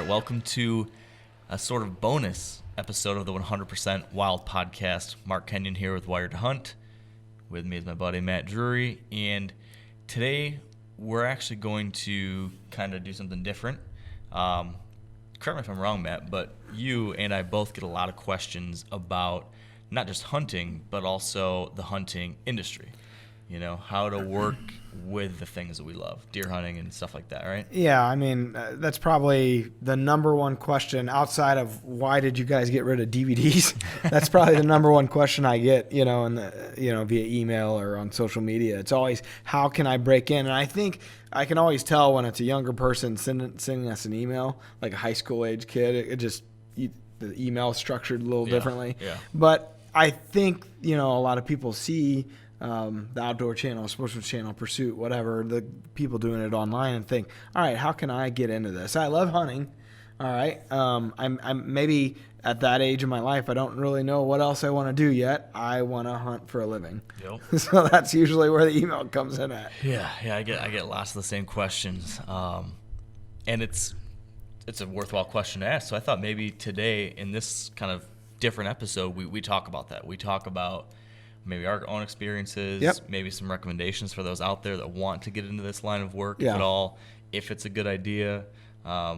welcome to a sort of bonus episode of the 100% Wild podcast. Mark Kenyon here with Wired to Hunt. With me is my buddy Matt Drury, and today we're actually going to kind of do something different. Correct me if I'm wrong, Matt, but you and I both get a lot of questions about not just hunting, but also the hunting industry. You know, how to work with the things that we love, deer hunting and stuff like that, right? Yeah, I mean, that's probably the number one question outside of why did you guys get rid of DVDs? That's probably the number one question I get, via email or on social media. It's always, how can I break in? And I think I can always tell when it's a younger person sending us an email, like a high school age kid. The email is structured a little differently. Yeah. But I think, a lot of people see the outdoor channel, sportsman channel, Pursuit, whatever, the people doing it online and think, all right, how can I get into this? I love hunting. All right. I'm maybe at that age in my life, I don't really know what else I want to do yet. I want to hunt for a living. Yep. So that's usually where the email comes in at. Yeah. I get lots of the same questions. And it's a worthwhile question to ask. So I thought maybe today in this kind of different episode, we talk about that. We talk about maybe our own experiences, maybe some recommendations for those out there that want to get into this line of work, if it's a good idea. I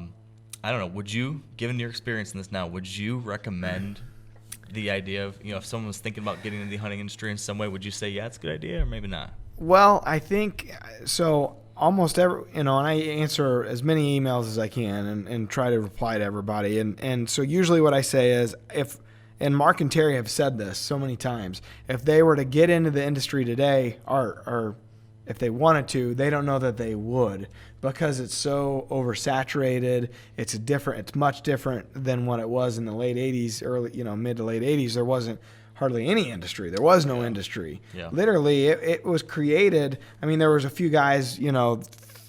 don't know, would you, given your experience in this now, would you recommend the idea of, if someone was thinking about getting into the hunting industry in some way, would you say, yeah, it's a good idea, or maybe not? Well, I think so. Almost every, and I answer as many emails as I can and try to reply to everybody. And so usually what I say is, and Mark and Terry have said this so many times, if they were to get into the industry today, or if they wanted to, they don't know that they would, because it's so oversaturated. It's much different than what it was in the late 80s, mid to late 80s. There wasn't hardly any industry. There was no industry. Yeah. Literally, it was created. I mean, there was a few guys, doing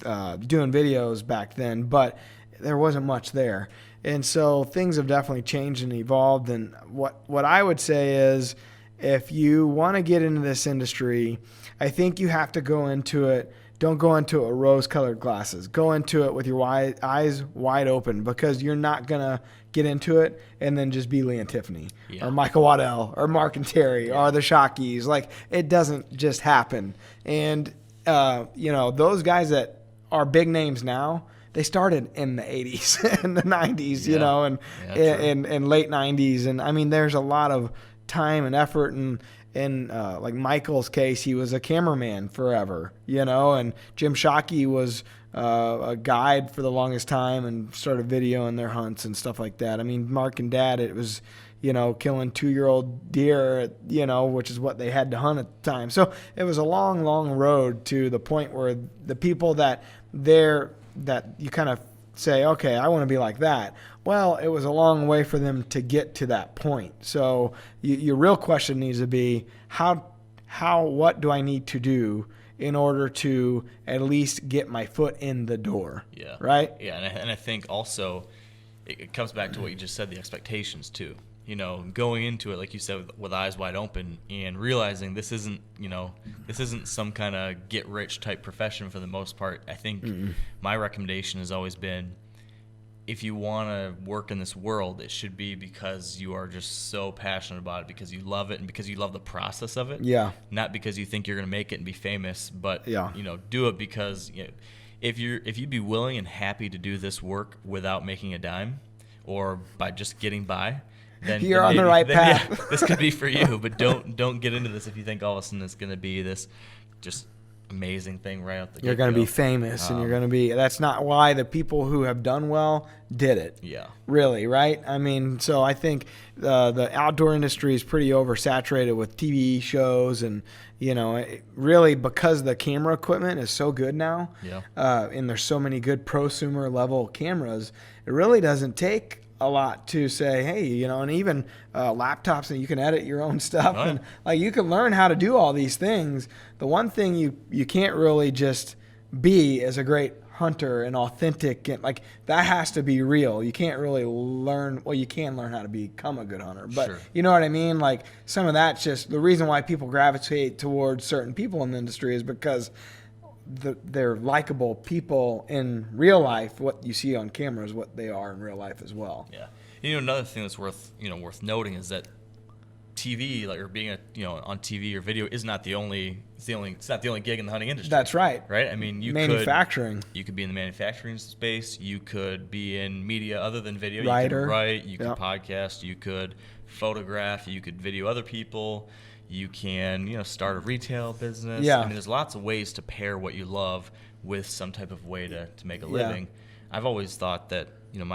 videos back then, but there wasn't much there. And so things have definitely changed and evolved. And what I would say is, if you want to get into this industry, I think you have to go into it. Don't go into it with rose-colored glasses. Go into it with your eyes wide open, because you're not going to get into it and then just be Lee and Tiffany or Michael Waddell or Mark and Terry or the Shockeys. Like, it doesn't just happen. And, those guys that are big names now, they started in the 80s and the 90s, and late 90s. And, I mean, there's a lot of time and effort. And in like Michael's case, he was a cameraman forever, and Jim Shockey was a guide for the longest time and started videoing their hunts and stuff like that. I mean, Mark and Dad, it was, killing 2-year-old deer, which is what they had to hunt at the time. So it was a long, long road to the point where the people that you kind of say, okay, I want to be like that. Well, it was a long way for them to get to that point. So your real question needs to be, what do I need to do in order to at least get my foot in the door? Yeah. Right? Yeah, and I think also it comes back to what you just said, the expectations too. Going into it, like you said, with eyes wide open and realizing this isn't some kind of get rich type profession for the most part. I think my recommendation has always been, if you want to work in this world, it should be because you are just so passionate about it, because you love it and because you love the process of it. Yeah. Not because you think you're going to make it and be famous, but do it because if you'd be willing and happy to do this work without making a dime or by just getting by, then you're on the right path. Yeah, this could be for you, but don't get into this if you think all of a sudden it's going to be this just amazing thing right out the You're going to be famous, and you're going to be. That's not why the people who have done well did it. Yeah. Really, right? I mean, so I think the outdoor industry is pretty oversaturated with TV shows, and really because the camera equipment is so good now. Yeah. And there's so many good prosumer level cameras, it really doesn't take a lot to say, hey, and even laptops, and you can edit your own stuff. Right. And like, you can learn how to do all these things. The one thing you can't really just be is a great hunter and authentic, and like, that has to be real. You can't really learn, well, you can learn how to become a good hunter, but you know what I mean? Like, some of that's just the reason why people gravitate towards certain people in the industry is because they're likable people in real life. What you see on camera is what they are in real life as well. Yeah. Another thing that's worth noting is that TV, or being on TV or video, is not the only. It's not the only gig in the hunting industry. That's right. Right. I mean, manufacturing. You could be in the manufacturing space. You could be in media other than video. Writer. You could write. You could podcast. You could photograph. You could video other people. You can start a retail business. Yeah. I mean, there's lots of ways to pair what you love with some type of way to make a living. I've always thought that when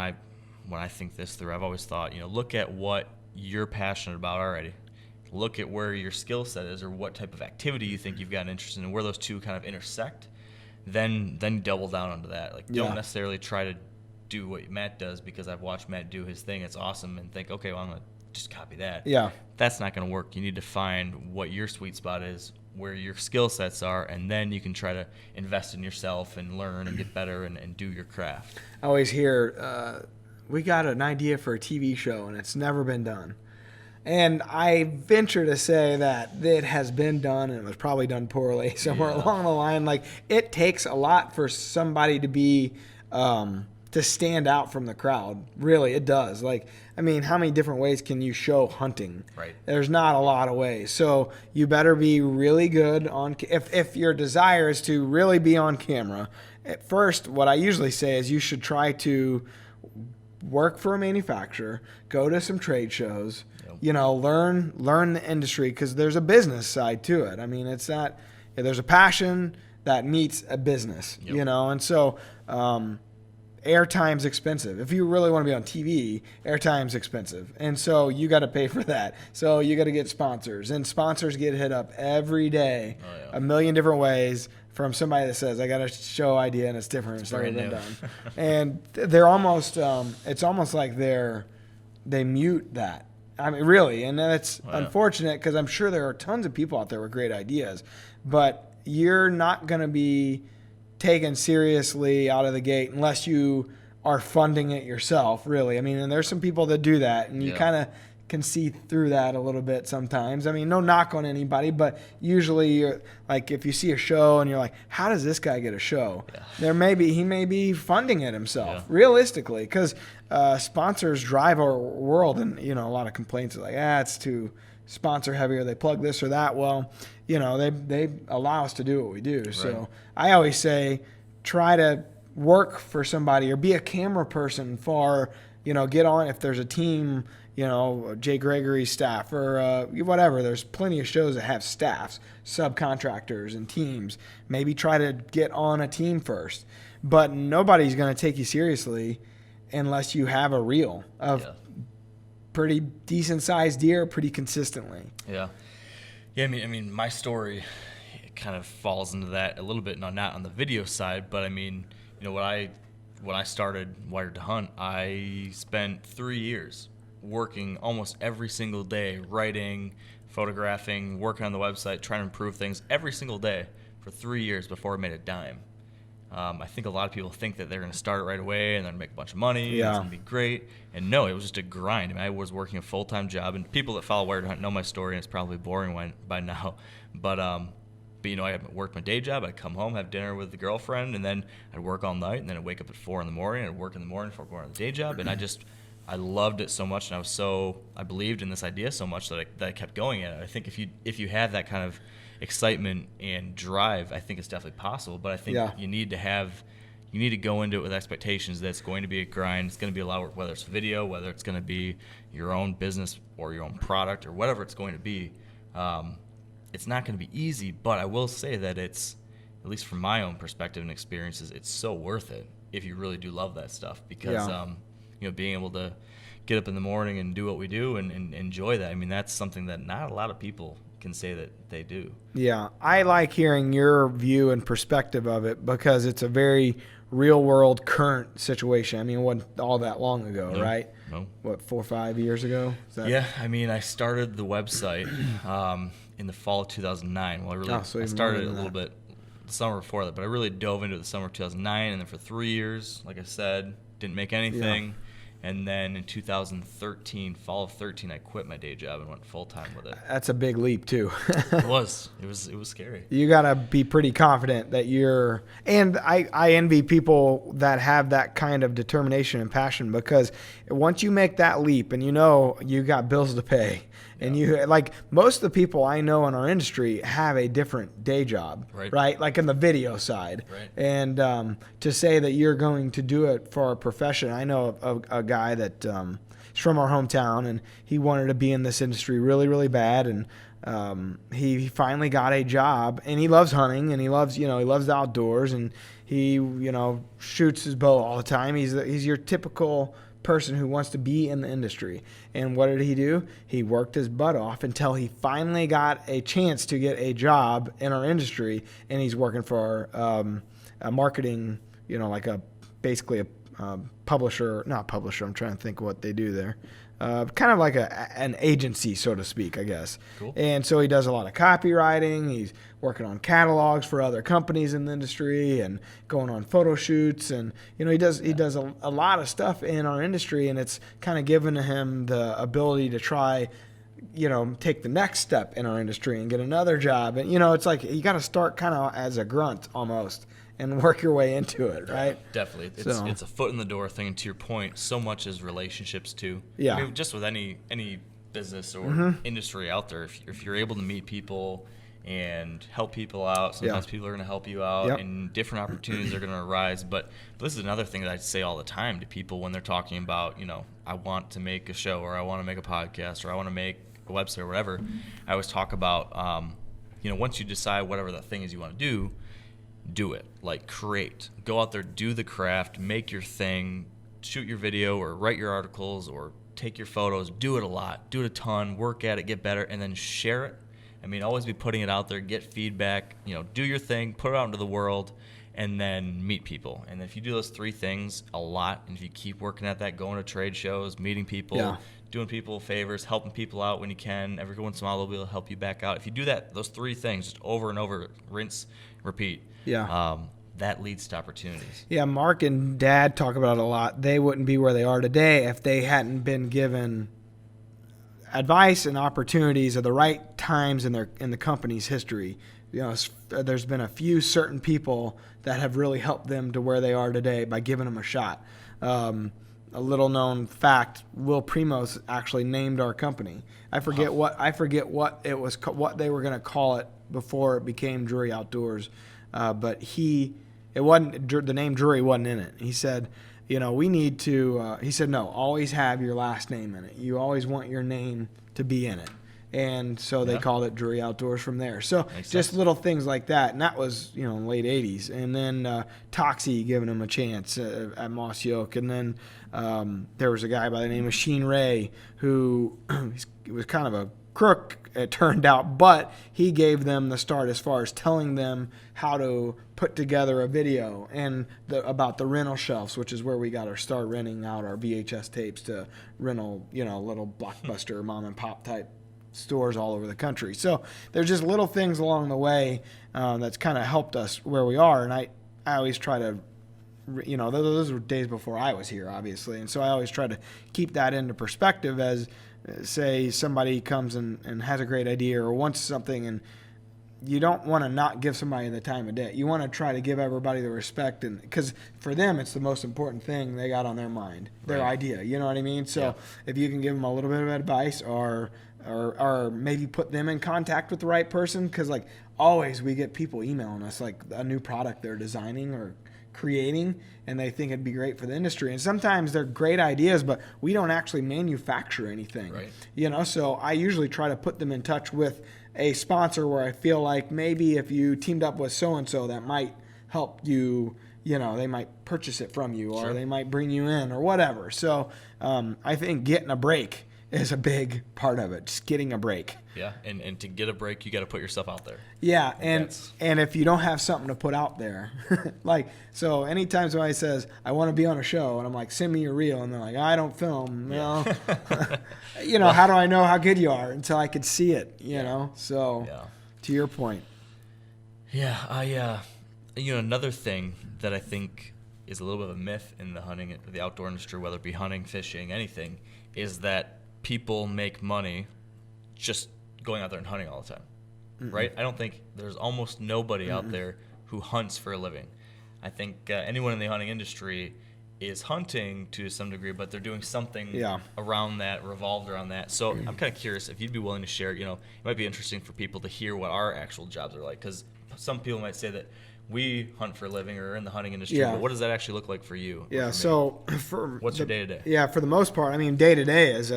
I think this through, I've always thought look at what you're passionate about already. Look at where your skill set is, or what type of activity you think you've got an interest in, and where those two kind of intersect. Then double down onto that. Don't necessarily try to do what Matt does because I've watched Matt do his thing. It's awesome, and think, okay, well, I'm gonna just copy that. Yeah, that's not gonna work. You need to find what your sweet spot is, where your skill sets are, and then you can try to invest in yourself and learn and get better and do your craft. I always hear, we got an idea for a TV show and it's never been done. And I venture to say that it has been done, and it was probably done poorly somewhere along the line. It takes a lot for somebody to be to stand out from the crowd. Really, it does. How many different ways can you show hunting? Right. There's not a lot of ways. So you better be really good on. If your desire is to really be on camera, at first, what I usually say is you should try to work for a manufacturer, go to some trade shows. Learn the industry, because there's a business side to it. I mean, it's not, there's a passion that meets a business, and so airtime's expensive. If you really want to be on TV, airtime's expensive, and so you got to pay for that. So you got to get sponsors, and sponsors get hit up every day, a million different ways, from somebody that says, I got a show idea and it's different, it's never been done. And they're almost, it's almost like they mute that. I mean, really, and that's unfortunate, because I'm sure there are tons of people out there with great ideas, but you're not going to be taken seriously out of the gate unless you are funding it yourself, really. I mean, and there's some people that do that, and you kind of can see through that a little bit sometimes. I mean, no knock on anybody, but usually you're if you see a show and you're like, how does this guy get a show? He may be funding it himself, realistically, because sponsors drive our world, and a lot of complaints are like, it's too sponsor heavy, or they plug this or that. Well, they allow us to do what we do. Right. So I always say, try to work for somebody, or be a camera person for, get on if there's a team, Jay Gregory's staff, or whatever. There's plenty of shows that have staffs, subcontractors, and teams. Maybe try to get on a team first. But nobody's going to take you seriously unless you have a reel of pretty decent-sized deer pretty consistently. Yeah. I mean, my story, it kind of falls into that a little bit. Not on the video side, but I mean, when I started Wired to Hunt, I spent 3 years working almost every single day, writing, photographing, working on the website, trying to improve things every single day for 3 years before I made a dime. I think a lot of people think that they're going to start it right away and then make a bunch of money, and it's going to be great. And no, it was just a grind. I mean, I was working a full-time job, and people that follow Wired to Hunt know my story, and it's probably boring by now. But I worked my day job. I'd come home, have dinner with the girlfriend, and then I'd work all night, and then I'd wake up at 4 in the morning, and I'd work in the morning before going to the day job. And I loved it so much, and I believed in this idea so much that I kept going at it. I think if you have that kind of excitement and drive, I think it's definitely possible. But I think you need to go into it with expectations that it's going to be a grind. It's going to be a lot of work, whether it's video, whether it's going to be your own business or your own product or whatever it's going to be. It's not going to be easy, but I will say that it's, at least from my own perspective and experiences, it's so worth it if you really do love that stuff, because being able to get up in the morning and do what we do and enjoy that, I mean, that's something that not a lot of people can say that they do. Yeah, I like hearing your view and perspective of it, because it's a very real world current situation. I mean, it wasn't all that long ago, right? No. What, 4 or 5 years ago? Yeah, I mean, I started the website in the fall of 2009. Well, I started it a little bit the summer before that, but I really dove into it the summer of 2009, and then for 3 years, like I said, didn't make anything. And then in 2013, fall of 13, I quit my day job and went full time with it. That's a big leap too. It was scary. You got to be pretty confident that you're, and I envy people that have that kind of determination and passion, because once you make that leap and you got bills to pay, and you, like, most of the people I know in our industry have a different day job, right? Like in the video side. Right. And to say that you're going to do it for a profession, I know a guy that is from our hometown, and he wanted to be in this industry really, really bad, and he finally got a job, and he loves hunting, and he loves the outdoors, and he shoots his bow all the time. He's your typical person who wants to be in the industry. And what did he do? He worked his butt off until he finally got a chance to get a job in our industry, and he's working for a marketing, basically a publisher, not publisher, I'm trying to think what they do there. Kind of like an agency, so to speak, I guess. Cool. And so he does a lot of copywriting. He's working on catalogs for other companies in the industry and going on photo shoots. And, he does a lot of stuff in our industry, and it's kind of given him the ability to try, take the next step in our industry and get another job. And, it's like you got to start kind of as a grunt almost and work your way into it, right? Definitely. It's a foot in the door thing. And to your point, so much is relationships too. Yeah. I mean, just with any business or industry out there, if you're able to meet people and help people out, sometimes people are going to help you out, and different opportunities are going to arise. But this is another thing that I say all the time to people when they're talking about, I want to make a show, or I want to make a podcast, or I want to make a website or whatever. I always talk about, once you decide whatever that thing is you want to do it. Like, create. Go out there, do the craft, make your thing, shoot your video or write your articles or take your photos, do it a lot, do it a ton, work at it, get better, and then share it. I mean, always be putting it out there, get feedback, do your thing, put it out into the world, and then meet people. And if you do those three things a lot, and if you keep working at that, going to trade shows, meeting people, doing people favors, helping people out when you can, every once in a while they'll be able to help you back out. If you do those three things just over and over, rinse, repeat, that leads to opportunities. Yeah, Mark and Dad talk about it a lot. They wouldn't be where they are today if they hadn't been given advice and opportunities at the right times in the company's history. There's been a few certain people that have really helped them to where they are today by giving them a shot. A little known fact: Will Primos actually named our company. I forget what it was, what they were going to call it before it became Drury Outdoors. But it wasn't, the name Drury wasn't in it. He said, we need to, he said, no, always have your last name in it. You always want your name to be in it. And so they called it Drury Outdoors from there. So makes just sense. Little things like that. And that was, in the late 80s. And then Toxie giving him a chance at Moss Yoke. And then there was a guy by the name of Sheen Ray who was kind of a crook, it turned out, but he gave them the start as far as telling them how to put together a video and about the rental shelves, which is where we got our start, renting out our VHS tapes to rental, little Blockbuster mom and pop type stores all over the country. So there's just little things along the way that's kind of helped us where we are. And I always try to, those were days before I was here, obviously. And so I always try to keep that into perspective as, say, somebody comes and has a great idea or wants something, and you don't want to not give somebody the time of day. You want to try to give everybody the respect, and because for them it's the most important thing they got on their mind, their idea. You know what I mean? So if you can give them a little bit of advice or maybe put them in contact with the right person, because like always we get people emailing us like a new product they're designing or creating, and they think it'd be great for the industry. And sometimes they're great ideas, but we don't actually manufacture anything. Right. So I usually try to put them in touch with a sponsor where I feel like maybe if you teamed up with so-and-so, that might help you, they might purchase it from you, or they might bring you in or whatever. So I think getting a break is a big part of it, just getting a break. Yeah, and to get a break, you got to put yourself out there. Yeah, and if you don't have something to put out there, so anytime somebody says, I want to be on a show, and I'm like, send me your reel, and they're like, I don't film, how do I know how good you are until I could see it, So to your point. Yeah, another thing that I think is a little bit of a myth in the hunting, the outdoor industry, whether it be hunting, fishing, anything, is that people make money just going out there and hunting all the time, right? I don't think there's almost nobody out there who hunts for a living. I think anyone in the hunting industry is hunting to some degree, but they're doing something around that, revolved around that. So I'm kind of curious if you'd be willing to share, it might be interesting for people to hear what our actual jobs are like, because some people might say that we hunt for a living or are in the hunting industry, but what does that actually look like for you? Yeah, so what's your day-to-day? Yeah, for the most part, I mean, day-to-day is,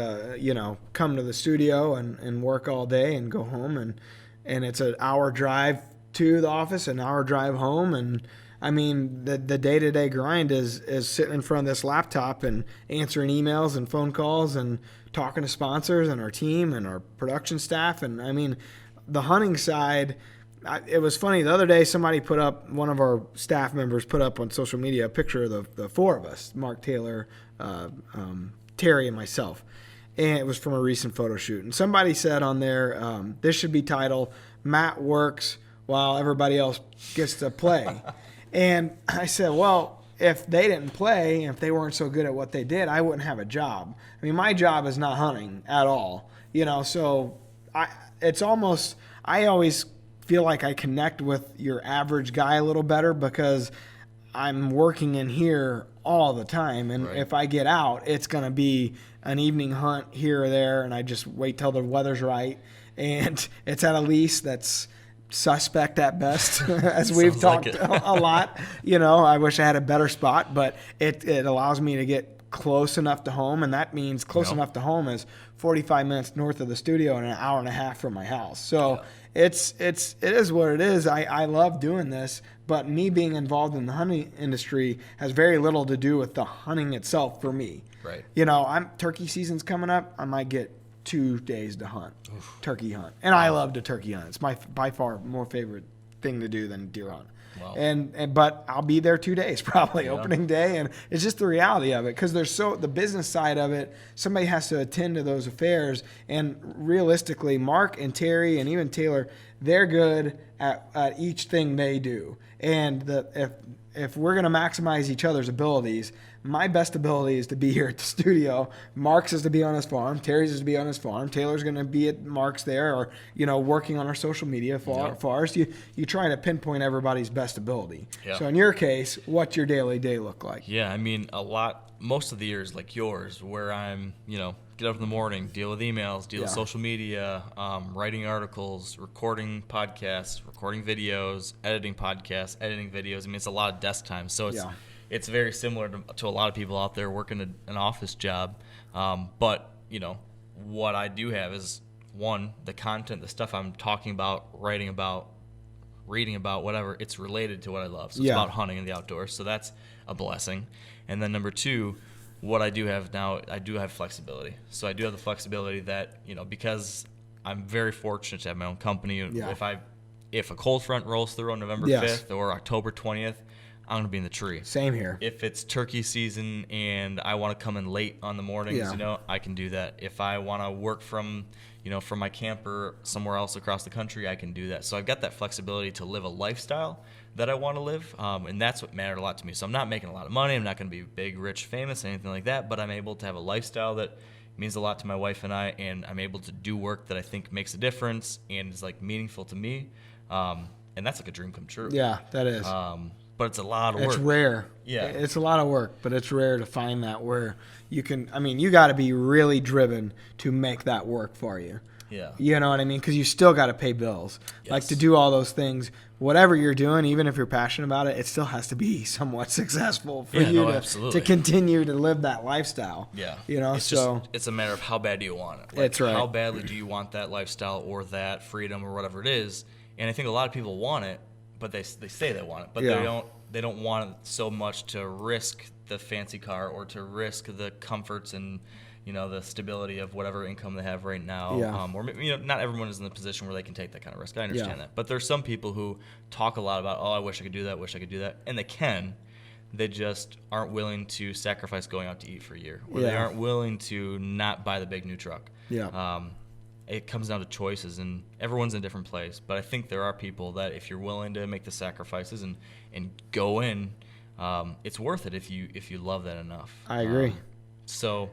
come to the studio and work all day and go home, and it's an hour drive to the office, an hour drive home, and I mean, the day-to-day grind is sitting in front of this laptop and answering emails and phone calls and talking to sponsors and our team and our production staff. And I mean, the hunting side, it was funny. The other day, one of our staff members put up on social media a picture of the four of us, Mark, Taylor, Terry, and myself. And it was from a recent photo shoot. And somebody said on there, this should be titled, Matt Works While Everybody Else Gets to Play. And I said, well, if they didn't play, if they weren't so good at what they did, I wouldn't have a job. I mean, my job is not hunting at all, so I always feel like I connect with your average guy a little better because I'm working in here all the time. And if I get out, it's going to be an evening hunt here or there, and I just wait till the weather's right. And it's at a lease that's suspect at best, as we've talked a lot. I wish I had a better spot, but it allows me to get close enough to home, and that means close enough to home is 45 minutes north of the studio and an hour and a half from my house. So it is what it is. I love doing this, but me being involved in the hunting industry has very little to do with the hunting itself for me. Right. Turkey season's coming up. I might get 2 days to hunt, turkey hunt. And I love to turkey hunt. It's my by far more favorite thing to do than deer hunt. Wow. But I'll be there 2 days probably, opening day, and it's just the reality of it, because there's the business side of it, somebody has to attend to those affairs, and realistically, Mark and Terry and even Taylor, they're good at each thing they do. And if we're going to maximize each other's abilities, my best ability is to be here at the studio. Mark's is to be on his farm. Terry's is to be on his farm. Taylor's going to be at Mark's there, or working on our social media for us. You try to pinpoint everybody's best ability. So in your case, what's your daily day look like? Yeah, I mean, most of the years like yours, where I'm get up in the morning, deal with emails, deal with social media, writing articles, recording podcasts, recording videos, editing podcasts, editing videos. I mean, it's a lot of desk time. So it's very similar to a lot of people out there working an office job. But, what I do have is, one, the content, the stuff I'm talking about, writing about, reading about, whatever, it's related to what I love. So it's about hunting and the outdoors. So that's a blessing. And then number two, what I do have now, I do have flexibility. So I do have the flexibility that, because I'm very fortunate to have my own company. If a cold front rolls through on November 5th or October 20th, I'm going to be in the tree. Same here. If it's turkey season and I want to come in late on the mornings, I can do that. If I want to work from my camper somewhere else across the country, I can do that. So I've got that flexibility to live a lifestyle that I want to live, and that's what mattered a lot to me. So I'm not making a lot of money. I'm not going to be big, rich, famous, anything like that, but I'm able to have a lifestyle that means a lot to my wife and I, and I'm able to do work that I think makes a difference and is meaningful to me, and that's like a dream come true. Yeah, that is. But it's a lot of work. It's rare. Yeah. It's a lot of work, but it's rare to find that where you can, you got to be really driven to make that work for you. Yeah. You know what I mean? Because you still got to pay bills. Yes. Like, to do all those things, whatever you're doing, even if you're passionate about it, it still has to be somewhat successful for you to continue to live that lifestyle. Yeah. It's a matter of how bad do you want it. That's right. How badly do you want that lifestyle or that freedom or whatever it is? And I think a lot of people want it, but they say they want it, but they don't want it so much to risk the fancy car or to risk the comforts and the stability of whatever income they have right now. Yeah. Or not everyone is in the position where they can take that kind of risk. I understand that, but there's some people who talk a lot about, I wish I could do that, and they can. They just aren't willing to sacrifice going out to eat for a year, or they aren't willing to not buy the big new truck. Yeah. It comes down to choices, and everyone's in a different place. But I think there are people that if you're willing to make the sacrifices and go in, it's worth it if you love that enough. I agree. So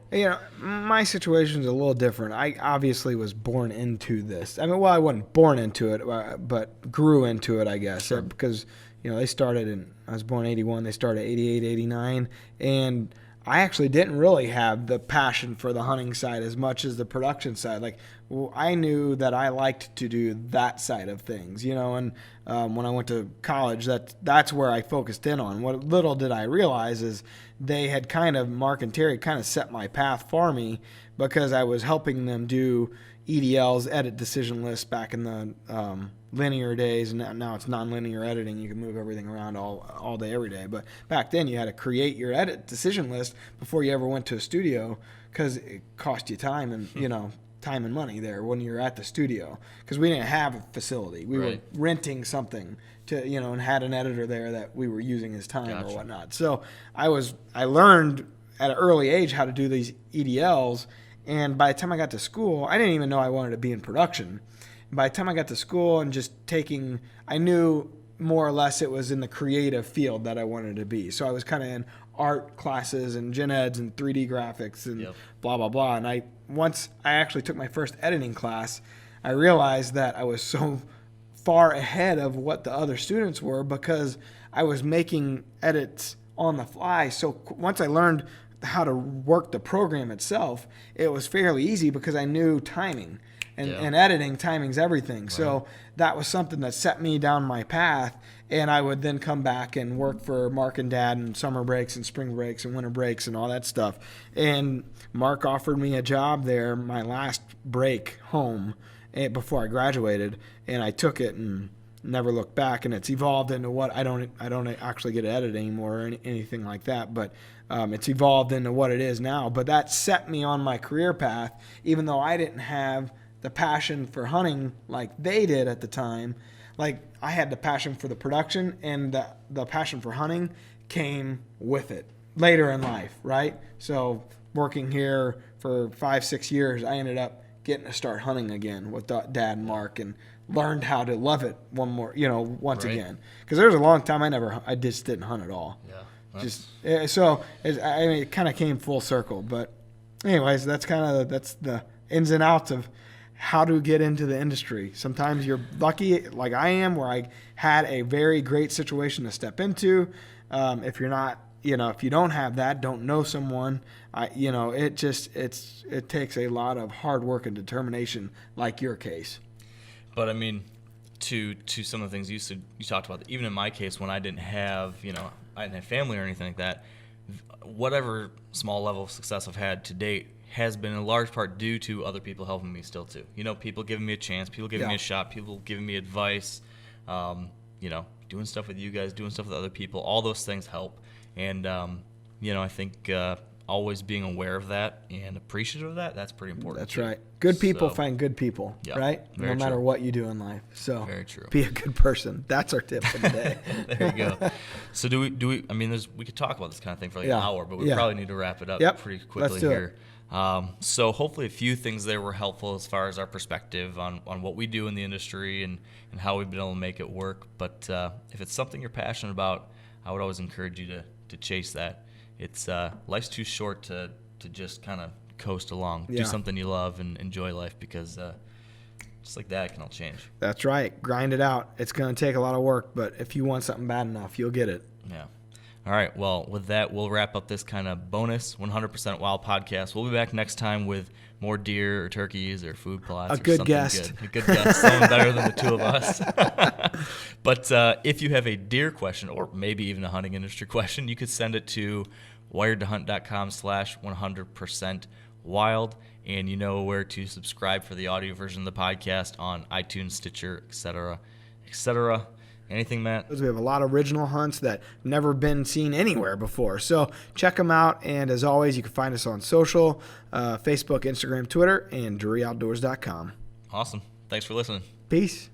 my situation's a little different. I obviously was born into this. I mean, well, I wasn't born into it, but grew into it, I guess, Sure. because they started I was born 81. They started 88, 89, and I actually didn't really have the passion for the hunting side as much as the production side. Like, I knew that I liked to do that side of things, and when I went to college, that's where I focused in on. What little did I realize is they had Mark and Terry kind of set my path for me, because I was helping them do EDLs, edit decision lists, back in the linear days, and now it's non-linear editing. You can move everything around all day, every day. But back then, you had to create your edit decision list before you ever went to a studio, because it cost you time and time and money there when you're at the studio, because we didn't have a facility. We were renting something to and had an editor there that we were using his time or whatnot. So I learned at an early age how to do these EDLs, and by the time I got to school, I didn't even know I wanted to be in production. By the time I got to school and I knew more or less it was in the creative field that I wanted to be. So I was kind of in art classes and gen eds and 3D graphics and blah, blah, blah. And once I actually took my first editing class, I realized that I was so far ahead of what the other students were, because I was making edits on the fly. So once I learned how to work the program itself, it was fairly easy, because I knew timing. And editing, timing's everything. Right. So that was something that set me down my path, and I would then come back and work for Mark and Dad in summer breaks and spring breaks and winter breaks and all that stuff. And Mark offered me a job there, my last break home, before I graduated, and I took it and never looked back. And it's evolved into what I don't actually get to edit anymore or anything like that, but it's evolved into what it is now. But that set me on my career path, even though I didn't have the passion for hunting like they did at the time. Like, I had the passion for the production, and the passion for hunting came with it later in life, right? So working here for 5-6 years, I ended up getting to start hunting again with Dad and Mark, and learned how to love it once again. Because there was a long time I just didn't hunt at all. Yeah. It kind of came full circle. But anyways, that's the ins and outs of how to get into the industry. Sometimes you're lucky, like I am, where I had a very great situation to step into. If you're not, if you don't have that, don't know someone, it takes a lot of hard work and determination, like your case. But I mean, to some of the things you talked about, even in my case, when I didn't have, I didn't have family or anything like that, whatever small level of success I've had to date has been in large part due to other people helping me still too. People giving me a chance, people giving me a shot, people giving me advice, doing stuff with you guys, doing stuff with other people. All those things help. And, I think always being aware of that and appreciative of that, that's pretty important. That's right. Good people find good people, right? No matter what you do in life. So very true. Be a good person. That's our tip for the day. There you go. So do we, I mean, we could talk about this kind of thing for like an hour, but we probably need to wrap it up pretty quickly. Let's do here. So hopefully a few things there were helpful as far as our perspective on what we do in the industry and how we've been able to make it work. But if it's something you're passionate about, I would always encourage you to chase that. It's life's too short to just kind of coast along. Do something you love and enjoy life, because just like that, it can all change. That's right. Grind it out. It's going to take a lot of work, but if you want something bad enough, you'll get it. Yeah. All right. Well, with that, we'll wrap up this kind of bonus 100% Wild podcast. We'll be back next time with more deer or turkeys or food plots. A good guest. A good guest. Someone better than the two of us. But if you have a deer question, or maybe even a hunting industry question, you could send it to wiredtohunt.com/100%wild. And you know where to subscribe for the audio version of the podcast on iTunes, Stitcher, etc., etc. Anything, Matt? We have a lot of original hunts that never been seen anywhere before. So check them out. And as always, you can find us on social, Facebook, Instagram, Twitter, and DruryOutdoors.com. Awesome. Thanks for listening. Peace.